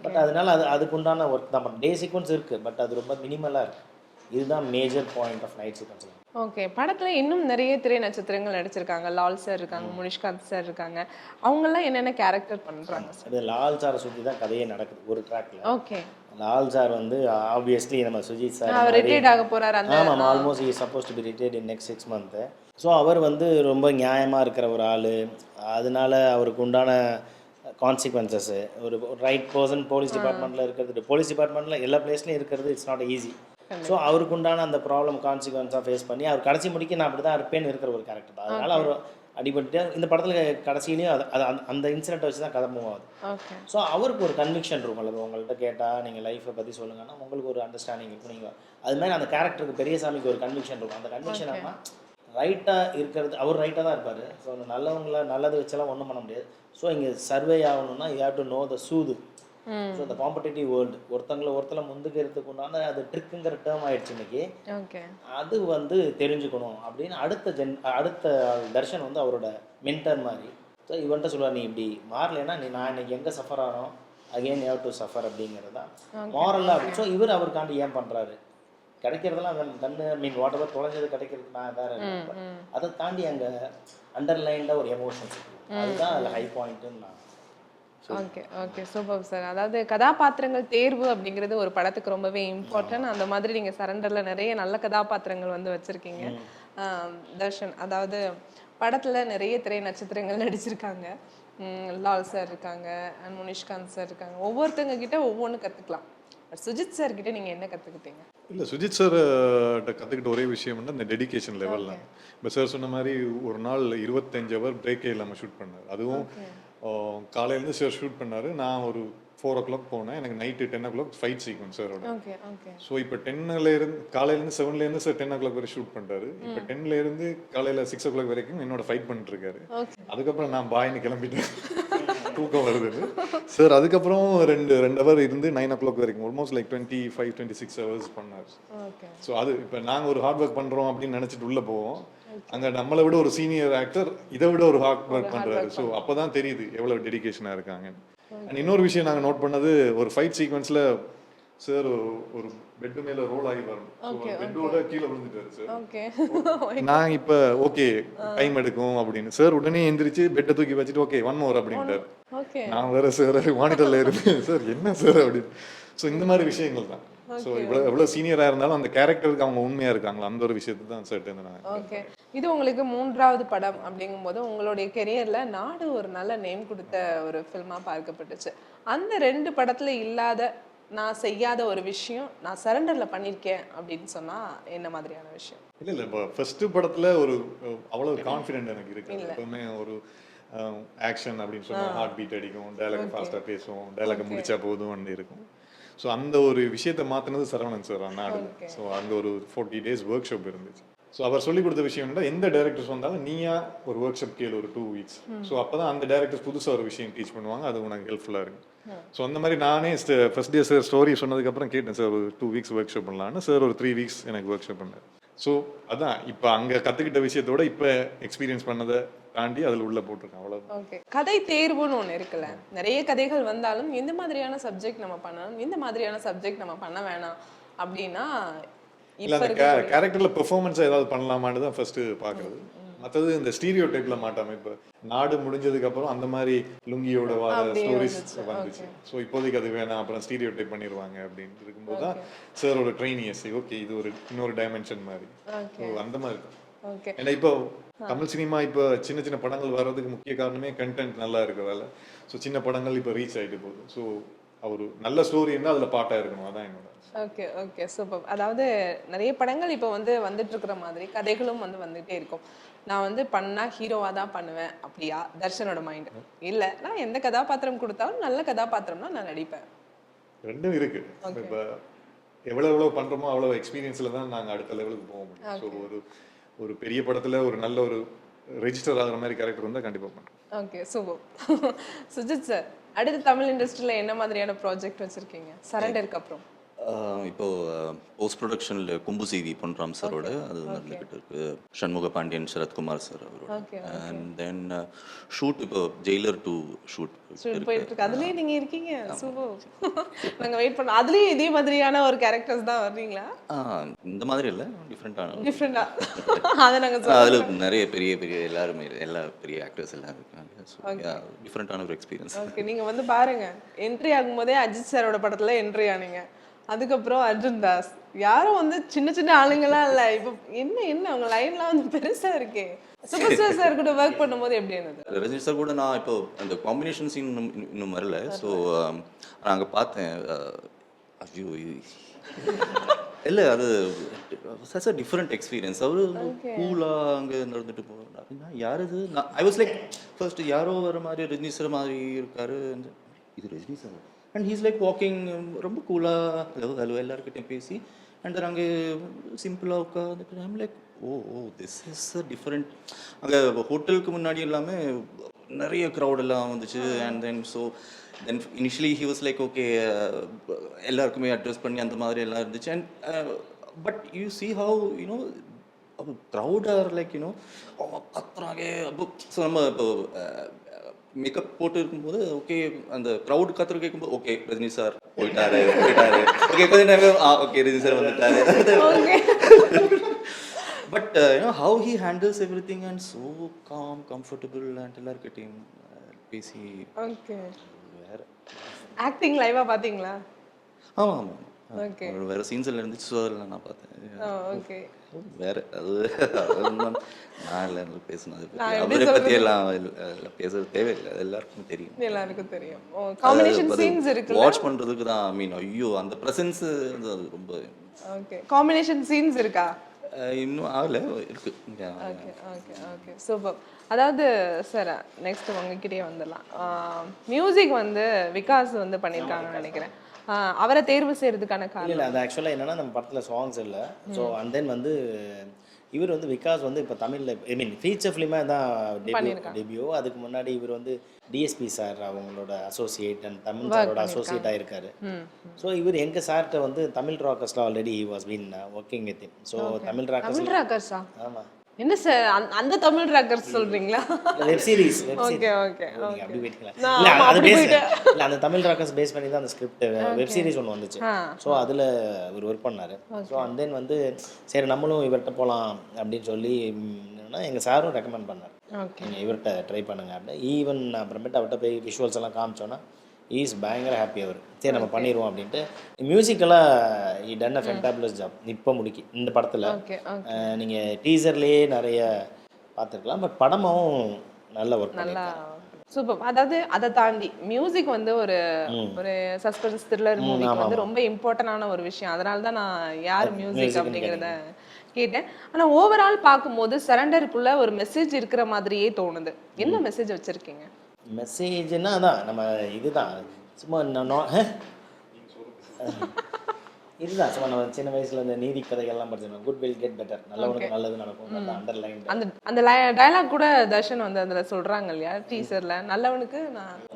பட் அதனால அதுக்குண்டான ஒர்க் தான். டே சீக்வன்ஸ் இருக்குது, பட் அது ரொம்ப மினிமலாக இருக்குது. இதுதான் major point of night sequence. Okay. படத்துல இன்னும் நிறைய திரை நட்சத்திரங்கள் நடிச்சிருக்காங்க. லால் சார் இருக்காங்க, முனிஷ்காந்த் சார் இருக்காங்க. அவங்கெல்லாம் என்னென்ன கேரக்டர் பண்றாங்க சார்? அது லால் சாரை சுற்றி தான் கதையே நடக்குது ஒரு ட்ராக்ல. ஓகே. லால் சார் வந்து ஆப்வியஸ்லி நம்ம சுஜித் சார் அவர் ரிட்டையர்ட் ஆக போறாரு. அந்த ஆமாம், almost is suppose to be retired in next 6 months. So அவர் வந்து ரொம்ப நியாயமாக இருக்கிற ஒரு ஆள். அதனால அவருக்கு உண்டான கான்சிக்வன்சஸ்ஸு ஒரு ரைட் பர்சன் போலீஸ் டிபார்ட்மெண்ட்டில் இருக்கிறது, போலீஸ் டிபார்ட்மெண்ட்டில் எல்லா பிளேஸ்லையும் இருக்கிறது இட்ஸ் நாட் ஈஸி. ஸோ அவருக்கு உண்டான அந்த ப்ராப்ளம் கான்சிக்வன்ஸாக ஃபேஸ் பண்ணி அவர் கடைசி முடிக்க நான் அப்படி தான் இருப்பேன்னு இருக்கிற ஒரு கேரக்டர் தான். அதனால் அவர் அடிபட்டு இந்த படத்தில் கடைசியிலையும் அது அந்த இன்சிடென்ட்டை வச்சு தான் கதை மூவ் ஆகுது. ஓகே. ஸோ அவருக்கு ஒரு கன்விக்ஷன் இருக்கும். அல்லது உங்கள்கிட்ட கேட்டால் நீங்கள் லைஃப்பை பற்றி சொல்லுங்கன்னா உங்களுக்கு ஒரு அண்டர்ஸ்டாண்டிங் இருக்கும். நீங்கள் அது மாதிரி அந்த கேரக்டருக்கு பெரியசாமிக்கு ஒரு கன்விக்ஷன் இருக்கும். அந்த கன்விக்ஷன் ஆனால் ரைட்டாக இருக்கிறது, அவர் ரைட்டாக தான் இருப்பார். ஸோ அந்த நல்லது வச்செல்லாம் ஒன்றும் பண்ண முடியாது. ஸோ இங்கே சர்வே ஆகணும்னா you have to know the Soodhu. So இந்த காம்படிட்டிவ் வேர்ல்டு ஒருத்தரை முந்துக்கிறதுக்கு உண்டான அது ட்ரிக்குங்கிற டேர்ம் ஆயிடுச்சு இன்னைக்கு. ஓகே. அது வந்து தெரிஞ்சுக்கணும் அப்படின்னு அடுத்த தர்ஷன் வந்து அவரோட மென்டர் மாதிரி. ஸோ இவன்ட்ட சொல்லுவார், நீ இப்படி மாறலைன்னா நான் இன்னைக்கு எங்கே சஃபர் ஆனோம் அகெயின் ஹேவ் டு சஃபர் அப்படிங்கிறது தான் மாரலாக. அப்படி ஸோ இவர் அவருக்காண்டி ஏன் பண்ணுறாரு, கிடைக்கிறதெல்லாம் கண்ணு மீன் வாட் எவர் தொலைஞ்சது கிடைக்கிறது நான் வேற. அதை தாண்டி அங்கே அண்டர்லைன்டாக ஒரு எமோஷன்ஸ் அதுதான் அதில் ஹை பாயிண்ட்டுன்னு நான். ஓகே. Okay, super sir. அதாவது கதாபாத்திரங்கள் தேர்வு அப்படிங்கிறது ஒரு படத்துக்கு ரொம்பவே இம்பார்ட்டன்ட். அந்த மாதிரி நீங்கள் சரண்டர்ல நிறைய நல்ல கதாபாத்திரங்கள் வந்து வச்சிருக்கீங்க. தர்ஷன், அதாவது படத்துல நிறைய திரை நட்சத்திரங்கள் நடிச்சிருக்காங்க. லால் சார் இருக்காங்க, அண்ட் முனிஷ்காந்த் சார் இருக்காங்க. ஒவ்வொருத்தங்க கிட்ட ஒவ்வொன்று கற்றுக்கலாம். சுஜித் சார் கிட்ட நீங்கள் என்ன கற்றுக்கிட்டீங்க? இல்லை, சுஜித் சார் கற்றுக்கிட்ட ஒரே விஷயம் வந்து அந்த டெடிகேஷன் லெவலில். இப்போ சார் சொன்ன மாதிரி ஒரு நாள் 25 hour பிரேக்கே இல்லாமல் ஷூட் பண்ணார். அதுவும் காலையிலேருந்து சார் ஷூட் பண்ணார். நான் ஒரு 4 o'clock போனேன். எனக்கு நைட்டு 10 o'clock ஃபைட் சீக்வன்ஸ் சாரோட. ஸோ இப்போ 10லேருந்து காலையிலேருந்து 7லேருந்து சார் 10 o'clock வரை ஷூட் பண்ணுறாரு. இப்போ 10லேருந்து காலையில் 6 o'clock வரைக்கும் என்னோட ஃபைட் பண்ணிட்டுருக்காரு. அதுக்கப்புறம் நான் பாயின்னு கிளம்பிட்டேன், தூக்கம் வருது சார். அதுக்கப்புறம் 2 hour இருந்து 9 o'clock வரைக்கும் ஆல்மோஸ்ட் லைக் 25-26 hours பண்ணார். ஸோ அது இப்போ நாங்கள் ஒரு ஹார்ட் ஒர்க் பண்ணுறோம் அப்படின்னு நினச்சிட்டு உள்ளே போவோம். அங்கே நம்மளை விட ஒரு சீனியர் ஆக்டர் இதை விட ஒரு ஹார்ட் ஒர்க் பண்ணுறாரு. ஸோ அப்போ தான் தெரியுது எவ்வளோ டெடிகேஷனாக இருக்காங்க. அண்ட் இன்னொரு விஷயம் நாங்கள் நோட் பண்ணது, ஒரு ஃபைட் சீக்வன்ஸில் சார் ஒரு பெட்டு மேலே ரோல் ஆகி வரணும். பெட்டோட கீழே விழுந்துட்டாரு சார். நான் இப்போ ஓகே டைம் எடுக்கும் அப்படின்னு சார் உடனே எந்திரிச்சு பெட்டை தூக்கி வச்சுட்டு ஓகே 1 more அப்படின்ட்டார். நான் வேற சார் மானிட்டரில் இருந்தேன், சார் என்ன சார் அப்படின்னு. ஸோ இந்த மாதிரி விஷயங்கள் தான். ஸோ எவ்வளோ சீனியராக இருந்தாலும் அந்த கேரக்டருக்கு அவங்க உண்மையாக இருக்காங்களா, அந்த ஒரு விஷயத்தை தான் சார் நான். ஓகே. இது உங்களுக்கு 3வது படம் அப்படிங்கும்போது உங்களுடைய கெரியரில் நாடு ஒரு நல்ல நேம் கொடுத்த ஒரு ஃபில்மாக பார்க்கப்பட்டுச்சு. அந்த 2 படத்தில் இல்லாத நான் செய்யாத ஒரு விஷயம் நான் சரண்டரில் பண்ணியிருக்கேன் அப்படின்னு சொன்னால் என்ன மாதிரியான விஷயம்? இல்லை இப்போ ஃபர்ஸ்ட் படத்தில் ஒரு அவ்வளோ கான்ஃபிடென்ட் எனக்கு இருக்கு. எப்பவுமே ஒரு ஆக்ஷன் அப்படின்னு சொன்னால் ஹார்ட் பீட் அடிக்கும், டைலாக் ஃபாஸ்ட்டாக பேசுவோம், டைலாக் முடிச்சா போதும் இருக்கும். ஸோ அந்த ஒரு விஷயத்தை மாற்றினது சரவணன் சார் நாடு. ஸோ அங்கே ஒரு 40 days ஒர்க் ஷாப் இருந்துச்சு. ஸோ அவர் சொல்லிக் கொடுத்த விஷயம் என்னன்னா, எந்த டேரக்டர்ஸ் வந்தாலும் நீயா ஒரு ஒர்க் ஷாப் கேளு ஒரு 2 weeks. ஸோ அப்போ தான் அந்த டேரக்டர்ஸ் புதுசாக ஒரு விஷயம் டீச் பண்ணுவாங்க, அது உனக்கு ஹெல்ப்ஃபுல்லாக இருக்கும். ஸோ அந்த மாதிரி நானே ஃபர்ஸ்ட் டே சார் ஸ்டோரி சொன்னதுக்கப்புறம் கேட்டேன், சார் ஒரு 2 weeks ஒர்க் ஷாப் பண்ணலான்னு. சார் ஒரு 3 weeks எனக்கு ஒர்க் ஷாப் பண்ணார். ஸோ அதான் இப்போ அங்கே கற்றுக்கிட்ட விஷயத்தோட இப்போ எக்ஸ்பீரியன்ஸ் பண்ணதை தாண்டி அதில் உள்ள போட்டிருக்கேன், அவ்வளோதான். ஓகே. கதை தேர்வுன்னு ஒன்று இருக்குல்ல, நிறைய கதைகள் வந்தாலும் எந்த மாதிரியான சப்ஜெக்ட் நம்ம பண்ணணும், இந்த மாதிரியான சப்ஜெக்ட் நம்ம பண்ண வேணாம் அப்படின்னா இல்லை அந்த கேரக்டரில் பெர்ஃபார்மன்ஸை ஏதாவது பண்ணலாமான்னு தான் ஃபர்ஸ்ட்டு பார்க்குறது. மற்றது இந்த ஸ்டீரியோ டைப்ல மாட்டாம இப்போ நாடு முடிஞ்சதுக்கு அப்புறம் அந்த மாதிரி லுங்கியோட வர அப்படியே ஸ்டோரிஸ் வந்துச்சு. வந்துச்சு. ஸோ இப்போதைக்கு அது வேணாம், அப்புறம் ஸ்டீரியோ டைப் பண்ணிடுவாங்க அப்படின்னு இருக்கும்போது தான் சாரோட ட்ரைனியஸ் ஓகே இது ஒரு இன்னொரு டைமென்ஷன் மாதிரி. ஸோ அந்த மாதிரி இருக்கும். ஓகே. ஏன்னா இப்போ தமிழ் சினிமா இப்போ சின்ன சின்ன படங்கள் வர்றதுக்கு முக்கிய காரணமே கண்டென்ட் நல்லா இருக்கிறதால. ஸோ சின்ன படங்கள் இப்போ ரீச் ஆகிட்டு போகுது. ஸோ ஒரு நல்ல ஸ்டோரி இருந்தால் அதில் பாட்டாக இருக்கணும், அதான் என்னோட. Okay okay super. அதாவது நிறைய படங்கள் இப்போ வந்து வந்துட்டு இருக்கிற மாதிரி கதைகளும் வந்து வந்துட்டே இருக்கும். நான் வந்து பண்ணா ஹீரோவாக தான் பண்ணுவேன் அப்படியா தர்ஷனோட மைண்ட் இல்லை, நான் எந்த கதாபாத்திரம் கொடுத்தாலும் நல்ல கதாபாத்திரம்னா நான் நடிப்பேன். ரெண்டும் இருக்கு. இப்போ எவ்வளோ பண்ணுறோமோ அவ்வளோ எக்ஸ்பீரியன்ஸில் தான் நாங்கள் அடுத்த லெவலுக்கு போக முடியும். ஸோ ஒரு பெரிய படத்தில் ஒரு நல்ல ஒரு ரெஜிஸ்டர் ஆகிற மாதிரி கேரக்டர் வந்தால் கண்டிப்பாக பண்ணுறோம். Okay super. சுஜித் சார், அடுத்து தமிழ் இண்டஸ்ட்ரியில் என்ன மாதிரியான ப்ராஜெக்ட் வச்சுருக்கீங்க சரண்டருக்கு அப்புறம்? இப்போ போஸ்ட் ப்ரொடக்ஷனில் கும்பு சிவி பொன்ராம் சாரோட அது நடந்துக்கிட்டு இருக்கு. சண்முக பாண்டியன், சரத்குமார் சார் அவரோட. அண்ட் தென் ஷூட் இப்போ ஜெயிலர் 2 ஷூட் போயிட்டு இருக்கு. அதுலயே நீங்க இருக்கீங்க, சூப்பர். நாங்க வெயிட் பண்ணோம். அதுலயும் இதே மாதிரியான ஒரு கேரக்டர்ஸ் தான் வர்றீங்களா? இந்த மாதிரி இல்லை, டிஃப்ரெண்ட்டான டிஃப்ரெண்டா அதை நாங்க அதில் நிறைய பெரிய பெரிய எல்லாருமே எல்லா பெரிய ஆக்டர்ஸ் எல்லாம் இருக்காங்க. ஸோ டிஃப்ரெண்ட்டான ஒரு எக்ஸ்பீரியன்ஸ். ஓகே. நீங்க வந்து பாருங்க, என்ட்ரி ஆகும்போதே அஜித் சாரோட படத்துல என்ட்ரி ஆனீங்க. அதுக்கப்புறம் அர்ஜுன் தாஸ், யாரும் வந்து சின்ன சின்ன ஆளுங்களாம் இல்லை. இப்போ என்ன அவங்க லைன்லாம் வந்து பெருசா இருக்கே. சூப்பர் ஸ்டார் சார் கூட ஒர்க் பண்ணும்போது எப்படி இருந்தது? ரஜினி சார் கூட நான் இப்போ அந்த காம்பினேஷன் சீன் இன்னும் வரல. ஸோ நாங்கள் பார்த்தேன். ஐயோ இல்லை, அது சச் அ டிஃப்ரெண்ட் எக்ஸ்பீரியன்ஸ். அவர் கூலாக அங்கே நடந்துட்டு போகிறார் அப்படின்னா யார் இது? ஐ வாஸ் லைக் ஃபர்ஸ்ட் யாரோ வர மாதிரி ரஜினி சார் மாதிரி இருக்காரு. இது Rajini sir. And he's like walking ரொம்ப கூலாக ஹலோ எல்லாருக்கிட்டையும் பேசி அண்ட் தென் அங்கே சிம்பிளாக உட்காந்துட்டு I'm like this is a different. அங்கே ஹோட்டலுக்கு முன்னாடி எல்லாமே நிறைய க்ரௌடெல்லாம் வந்துச்சு. And then initially he was like okay எல்லாருக்குமே அட்ரஸ் பண்ணி அந்த மாதிரி எல்லாம் இருந்துச்சு. And but you see how you know crowd are like you know கத்துறாங்க. ஸோ நம்ம இப்போ மேக்கப் போட்டு இருக்கும்போது ஓகே அந்த க்ரௌட் கத்துற கேட்கும்போது ஓகே ரஜினி சார் போயிட்டாரு ஓகே கொஞ்ச நேரம் ஓகே ரஜினி சார் வந்துட்டாரு. But you know how he handles every thing and so com comfortable and எல்லாருக்கிட்டையும் பேசி. ஓகே. வேற ஆக்டிங் லைவா பாத்தீங்களா? ஆமாம் ஆமாம். ஓகே. வேற சீன்ஸ்ல இருந்துச்சு. ஸோ அதில் நான் பார்த்தேன். ஓகே. வேற அது நான் இல்லை பேசுனது அவரை பற்றி எல்லாம் பேசுறது தேவையில்லை, எல்லாருக்கும் தெரியும். எல்லாருக்கும் தெரியும். காம்பினேஷன் சீன்ஸ் இருக்கு வாட்ச் பண்றதுக்கு தான். ஐ மீன் ஐயோ அந்த பிரசன்ஸ் அது ரொம்ப. ஓகே. காம்பினேஷன் சீன்ஸ் இருக்கா? இன்னும் ஆகல, இருக்கு. Okay okay okay super. அதாவது சார் நெக்ஸ்ட் உங்ககிட்டயே வந்துடலாம். மியூசிக் வந்து விகாஸ் வந்து பண்ணியிருக்காங்கன்னு நினைக்கிறேன். அவரை தேர்வு செய்யறதுக்கான காரணம் இல்லை, அது ஆக்சுவலாக என்னென்னா நம்ம படத்தில் சாங்ஸ் இல்லை. ஸோ அண்ட் தென் வந்து இவர் வந்து விகாஸ் வந்து இப்போ தமிழில் ஐ மீன் ஃபீச்சர் ஃபிலிமாக தான் டெபியூ. அதுக்கு முன்னாடி இவர் வந்து டிஎஸ்பி சார் அவங்களோட அசோசியேட் அண்ட் தமிழ் சாரோட அசோசியேட் ஆகிருக்காரு. ஸோ இவர் எங்கள் சார்கிட்ட வந்து தமிழ் ராக்கர்ஸில் already he was been working with him. So Tamil ராக்கர்ஸா? ஆமாம். என்ன சார் அந்த தமிழ் ராக்கர்ஸ் சொல்றீங்களா? Web series. ஓகே ஓகே அப்படி வெயிட்க்கலாம். இல்லை அது பேஸ் இல்லை, அந்த தமிழ் ராக்கர்ஸ் பேஸ் பண்ணி தான் அந்த ஸ்கிரிப்ட் வெப் சீரிஸ் ஒன்று வந்துச்சு. ஸோ அதில் இவர் ஒர்க் பண்ணார். ஸோ அண்ட் தென் வந்து சரி நம்மளும் இவர்கிட்ட போகலாம் அப்படின்னு சொல்லி எங்கள் சாரும் ரெக்கமெண்ட் பண்ணார். நீங்கள் இவர்கிட்ட ட்ரை பண்ணுங்க அப்படின்னு. ஈவன் அப்புறமேட்டு அவர்கிட்ட போய் விஷுவல்ஸ் எல்லாம் காமிச்சோன்னா ஈஸ் பயங்கர ஹாப்பி அவர். சரி நம்ம பண்ணிடுவோம் அப்படின்ட்டு. மியூசிக்கெல்லாம் ஈ டன் அ ஃபென்டாபுலஸ் ஜாப். இப்போ முடிக்கி இந்த படத்தில் நீங்கள் டீசர்லேயே நிறைய பார்த்துருக்கலாம். பட் படமும் நல்ல ஒர்க் நல்லா சூப்பர். அதாவது அதை தாண்டி மியூசிக் வந்து ஒரு சஸ்பென்ஸ் த்ரில்லர் மூவிக்கு வந்து ரொம்ப இம்பார்ட்டன்டான ஒரு விஷயம். அதனால தான் நான் யார் மியூசிக் அப்படிங்கிறத கேட்டேன். ஆனால் ஓவரால் பார்க்கும்போது சரண்டருக்குள்ள ஒரு மெசேஜ் இருக்கிற மாதிரியே தோணுது. என்ன மெசேஜ் வச்சுருக்கீங்க? மெசேஜ்னா அதான் நம்ம இதுதான் சும்மா இதுதான் சும்மா நம்ம சின்ன வயசுல இந்த நீதி கதைகள்லாம் படிச்சிருக்கோம். குட் வில் கெட் பெட்டர், நல்லவனுக்கு நல்லது நடக்கும். அண்டர்லைன் அந்த டயலாக் கூட தர்ஷன் வந்து அதில் சொல்றாங்க இல்லையா டீசர்ல, நல்லவனுக்கு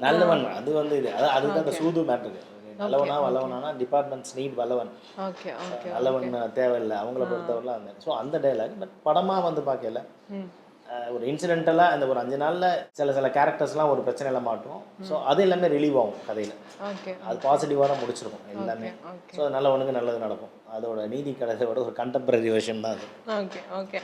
நல்லவன். அது வந்து இது அதுதான் அந்த சூது மேட்டர். நல்லவனா வல்லவனானா டிபார்ட்மெண்ட்ஸ் நீட் வல்லவன். Okay okay. நல்லவன் தேவையில்லை அவங்கள பொறுத்தவரைலாம் அந்த. ஸோ அந்த டைலாக் பட் படமாக வந்து பார்க்கல ஒரு இன்சிடென்டலாக அந்த ஒரு 5 நாளில் சில கேரக்டர்ஸ்லாம் ஒரு பிரச்சனையில் மாட்டோம். ஸோ அது எல்லாமே ரிலீவ் ஆகும் கதையில். ஓகே. அது பாசிட்டிவாக தான் முடிச்சிருக்கும் எல்லாமே. ஸோ நல்லவனுக்கு நல்லது நடக்கும். அதோட நீதி கதையோட ஒரு கண்டெம்பரரி வெர்ஷன் தான் அது. Okay okay.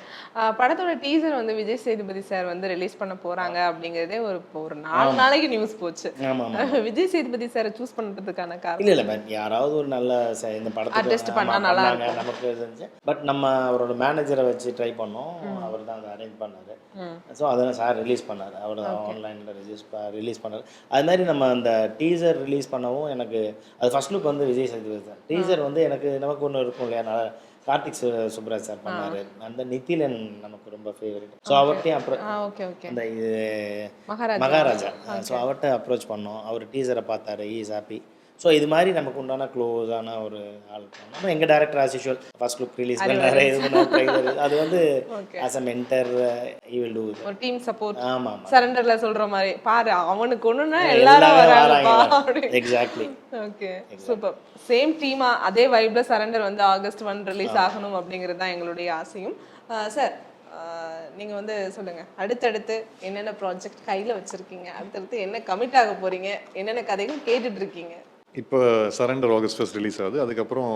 படத்தோட டீசர் வந்து விஜய் சேதுபதி சார் வந்து ரிலீஸ் பண்ண போறாங்க அப்படிங்கிறதே ஒரு 4 நாளைக்கு நியூஸ் போச்சு. ஆமாம். விஜய் சேதுபதி சாரை சூஸ் பண்றதுக்கான காரணம் இல்லை இல்லை மேம், யாராவது ஒரு நல்ல இந்த Artist படத்துக்கு பண்ணா நல்லா பண்ணாங்க, நமக்கு இருந்துச்சு. பட் நம்ம அவரோட மேனேஜரை வச்சு ட்ரை பண்ணோம். அவர் தான் அதை அரேஞ்ச் பண்ணார். ஸோ அதெல்லாம் சார் ரிலீஸ் பண்ணார். அவர் ஆன்லைனில் ரிலீஸ் பண்ணார். அது மாதிரி நம்ம அந்த டீசர் ரிலீஸ் பண்ணவும் எனக்கு அது ஃபர்ஸ்ட் லுக் வந்து விஜய் சேதுபதி சார். டீசர் வந்து நமக்கு ஒன்று இருக்கும் இல்லையா, கார்த்திக் சுப்ராஜ் சார் பண்ணார். அந்த நித்திலன் நமக்கு ரொம்ப ஃபேவரட். ஸோ அவர்கிட்டையும் அப்புறம் ஓகே ஓகே. அந்த இது மகாராஜா. ஸோ அவர்கிட்ட அப்ரோச் பண்ணோம். அவர் டீசரை பார்த்தாரு, இஸ் ஹாப்பி. ஸோ இது மாதிரி நமக்கு உண்டான க்ளோஸான ஒரு ஆள் பண்ணோம். எங்கள் director as usual first look release பண்ணாரு, இது பண்ணாரு, ட்ரைலர். அது வந்து as a mentor he will do ஒரு டீம் சப்போர்ட். ஆமாம். சரண்டர்ல சொல்ற மாதிரி பாரு அவனுக்கு ஒண்ணுன்னா எல்லாரும் வராங்க. எக்ஸாக்ட்லி. Okay super. சேம் டீமா அதே வைப்ல சரண்டர் வந்து August 1 ரிலீஸ் ஆகணும் அப்படிங்கிறது தான் எங்களுடைய ஆசையும். சார் நீங்க வந்து சொல்லுங்க, அடுத்தடுத்து என்னென்ன ப்ராஜெக்ட் கையில வச்சிருக்கீங்க, அடுத்தடுத்து என்ன கமிட் ஆக போறீங்க, என்னென்ன கதைகள் கேட்டுட்டு இருக்கீங்க? இப்போ சரண்டர் ஆகஸ்ட் 1 ரிலீஸ் ஆகுது. அதுக்கப்புறம்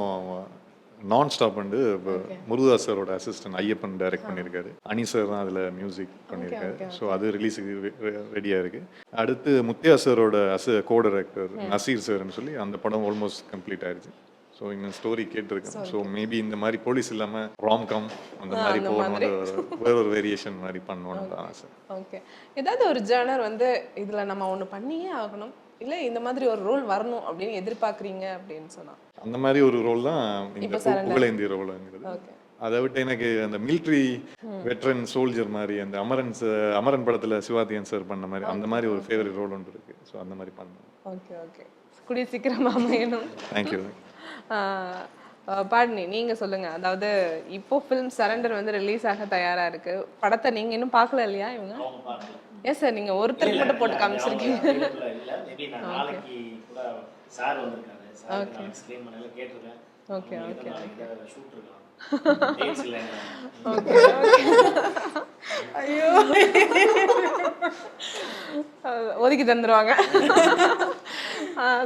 நான் ஸ்டாப் வந்து இப்போ முருகதாஸ் சாரோட அசிஸ்டன்ட் ஐயப்பன் டைரக்ட் பண்ணியிருக்காரு. அனி சார் தான் அதில் மியூசிக் பண்ணியிருக்காரு. ஸோ அது ரிலீஸுக்கு ரெடியாக இருக்குது. அடுத்து முத்தியா சாரோட கோ டைரக்டர் நசீர் சார்னு சொல்லி அந்த படம் ஆல்மோஸ்ட் கம்ப்ளீட் ஆயிடுச்சு. ஸோ இன்னும் ஸ்டோரி கேட்டிருக்கேன். ஸோ மேபி இந்த மாதிரி போலீஸ் இல்லாமல் ராம்காம் அந்த மாதிரி போகணும்னு வேற ஒரு வேரியேஷன் மாதிரி பண்ணணும்னு தான் ஆசை. ஓகே. ஏதாவது ஒரு ஜேர்னர் வந்து இதில் நம்ம ஒன்று பண்ணியே ஆகணும், இல்லை இந்த மாதிரி ஒரு ரோல் வரணும் அப்படின்னு எதிர்பார்க்குறீங்க அப்படின்னு சொன்னா அந்த மாதிரி ஒரு ரோல் தான் இந்த புகழேந்தி ரோலுங்கிறது. அதை விட்டு எனக்கு அந்த மிலிட்ரி வெட்ரன் சோல்ஜர் மாதிரி அந்த அமரன் படத்தில் சிவாஜியன் சார் பண்ண மாதிரி அந்த மாதிரி ஒரு ஃபேவரட் ரோல் ஒன்று இருக்குது. ஸோ அந்த மாதிரி பண்ணணும். Okay okay. கூடிய சீக்கிரம் அமையணும். தேங்க்யூ. பாட்னி நீங்க சொல்லுங்க. அதாவது இப்போ ஃபிலிம் சரண்டர் வந்து ரிலீஸ் ஆக தயாரா இருக்கு. படத்தை நீங்க இன்னும் பார்க்கல இல்லையா? இவங்க எஸ் சார், நீங்க ஒருத்தருக்கு மட்டும் போட்டு காமிச்சிருக்கீங்க. Okay okay. ஐயோ ஒதுக்கி தந்துருவாங்க.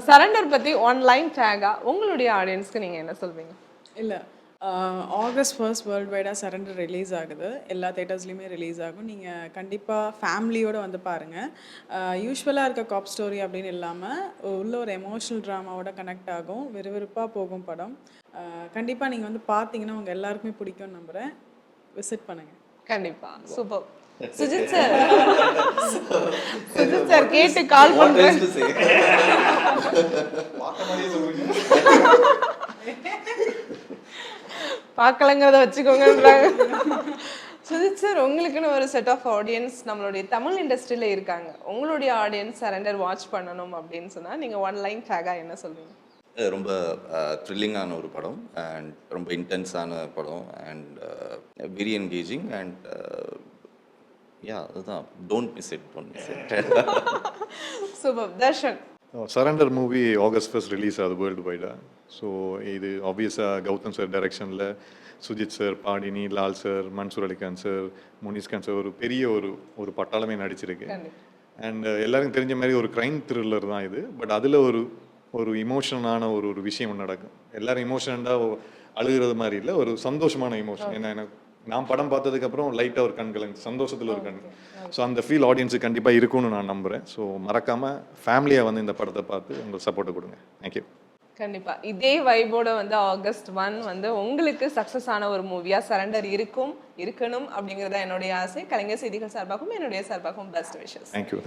சரண்டர் பத்தி ஒன்லைன் டேகா உங்களுடைய ஆடியன்ஸ்க்கு நீங்க என்ன சொல்வீங்க? இல்லை, August 1 வேர்ல்டு வைடாக சரண்டர் ரிலீஸ் ஆகுது. எல்லா தேட்டர்ஸ்லையுமே ரிலீஸ் ஆகும். நீங்கள் கண்டிப்பாக ஃபேமிலியோடு வந்து பாருங்கள். யூஸ்வலாக இருக்க காப் ஸ்டோரி அப்படின்னு இல்லாமல் உள்ள ஒரு எமோஷ்னல் ட்ராமாவோட கனெக்ட் ஆகும். விறுவிறுப்பாக போகும் படம். கண்டிப்பாக நீங்கள் வந்து பார்த்தீங்கன்னா உங்கள் எல்லாருக்குமே பிடிக்கும்னு நம்புகிறேன். விசிட் பண்ணுங்கள். கண்டிப்பாக. சூப்பர். சுஜித் சார் கேட்டு கால் பண்ணுறேன். பார்க்கலங்கிறத வச்சுக்கோங்கன்றாங்க. சுஜித் சார், உங்களுக்குன்னு ஒரு செட் ஆஃப் ஆடியன்ஸ் நம்மளுடைய தமிழ் இண்டஸ்ட்ரியில இருக்காங்க. உங்களுடைய ஆடியன்ஸ் சரண்டர் வாட்ச் பண்ணணும் அப்படின்னு சொன்னா நீங்க ஒன்லைன் டேகா என்ன சொல்வீங்க? ரொம்ப த்ரில்லிங்கான ஒரு படம் அண்ட் ரொம்ப இன்டென்ஸான படம் அண்ட் வெரி என்கேஜிங் அண்ட் அதுதான் don't miss it. Super. Darshan, Surrender movie August 1 release ஆகுது வேர்ல்டு வைடாக. ஸோ இது ஆப்வியஸாக கௌதம் சார் டைரக்ஷனில் Sujith sir, Padini, Lal sir, Mansoor Alikhan sir, Muniskan sir ஒரு பெரிய ஒரு பட்டாளமே நடிச்சிருக்கு. அண்ட் எல்லாருக்கும் தெரிஞ்ச மாதிரி ஒரு க்ரைம் த்ரில்லர் தான் இது. பட் அதில் ஒரு இமோஷனான ஒரு விஷயம் நடக்கும். எல்லாரும் இமோஷனண்டாக அழுகிறது மாதிரி இல்லை, ஒரு சந்தோஷமான இமோஷன். ஏன்னா எனக்கு நான் படம் பார்த்ததுக்கப்புறம் லைட்டாக ஒரு கண்கள் சந்தோஷத்தில் ஒரு கண்கள். ஸோ அந்த ஃபீல் ஆடியன்ஸுக்கு கண்டிப்பாக இருக்கும்னு நான் நம்புகிறேன். ஸோ மறக்காமல் ஃபேமிலியாக வந்து இந்த படத்தை பார்த்து உங்களுக்கு சப்போர்ட்டை கொடுங்க. தேங்க்யூ. கண்டிப்பா இதே வைபோட வந்து August 1 வந்து உங்களுக்கு சக்சஸ் ஆன ஒரு மூவியா சரண்டர் இருக்கணும் அப்படிங்கறத என்னுடைய ஆசை. கலைஞர் செய்திகள் சார்பாகவும் என்னுடைய சார்பாகவும் பெஸ்ட் விஷஸ். தேங்க்யூ.